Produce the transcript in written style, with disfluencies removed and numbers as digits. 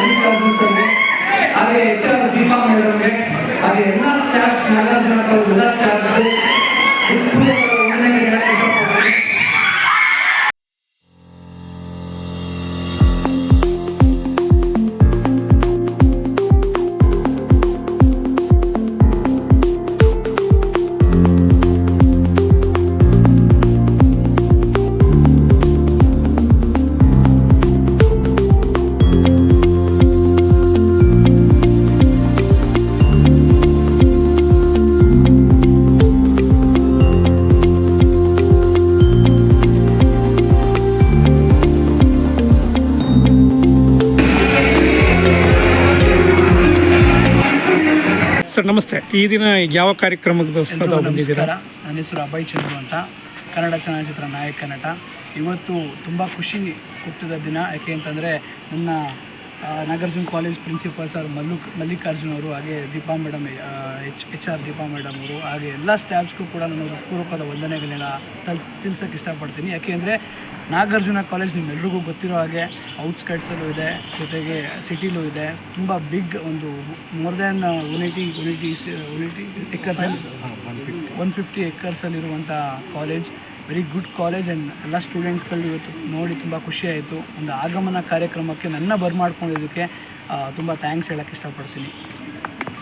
ಮಲ್ಲಿಕಾರ್ಜುನ್ ಸರ್ಗೆ, ಹಾಗೆ HR ದೀಪಾ ಮೇಡಮ್ಗೆ, ಹಾಗೆ ಎಲ್ಲ ಸ್ಟಾಫ್ಸ್, ನಾಗಾರ್ಜುನ ಕಾಲೇಜ್ ಎಲ್ಲ ಸ್ಟಾಫ್ಸ್ಗೆ ಸರ್ ನಮಸ್ತೆ. ಈ ದಿನ ಯಾವ ಕಾರ್ಯಕ್ರಮಕ್ಕೋಸ್ಕರ ಬಂದಿದ್ದೀರಾ? ನನ್ನ ಹೆಸರು ಅಭಯ್ ಚಂದ್ರು ಅಂತ, ಕನ್ನಡ ಚಲನಚಿತ್ರ ನಾಯಕ ನಟ. ಇವತ್ತು ತುಂಬ ಖುಷಿ ಕೊಟ್ಟಿದ್ದ ದಿನ. ಯಾಕೆ ಅಂತಂದರೆ ನನ್ನ Nagarjuna college principal sir Mallikarjun ಅವರು, ಹಾಗೆ Deepa madam, HR Deepa madam ಅವರು, ಹಾಗೆ ಎಲ್ಲ ಸ್ಟಾಫ್ಸ್ಗೂ ಕೂಡ ನಾನು ಪೂರ್ವಕವಾದ ವಂದನೆಗಳನ್ನ ತಿಳಿಸೋಕ್ಕೆ ಇಷ್ಟಪಡ್ತೀನಿ. ಯಾಕೆ ಅಂದರೆ ನಾಗಾರ್ಜುನ ಕಾಲೇಜ್ ನಿಮ್ಮೆಲ್ರಿಗೂ ಗೊತ್ತಿರೋ ಹಾಗೆ ಔಟ್ಸ್ಕಟ್ಸಲ್ಲೂ ಇದೆ, ಜೊತೆಗೆ ಸಿಟಿಲೂ ಇದೆ. ತುಂಬ ಬಿಗ್, ಒಂದು ಮೋರ್ ದ್ಯಾನ್ 150 ಎಕರ್ಸಲ್ಲಿರುವಂಥ college. Very good college. And ಎಲ್ಲ ಸ್ಟೂಡೆಂಟ್ಸ್ಗಳು ಇವತ್ತು ನೋಡಿ ತುಂಬ ಖುಷಿಯಾಯಿತು. ಒಂದು ಆಗಮನ ಕಾರ್ಯಕ್ರಮಕ್ಕೆ ನನ್ನ ಬರಮಾಡ್ಕೊಂಡಿದ್ದಕ್ಕೆ ತುಂಬ ಥ್ಯಾಂಕ್ಸ್ ಹೇಳೋಕ್ಕೆ ಇಷ್ಟಪಡ್ತೀನಿ.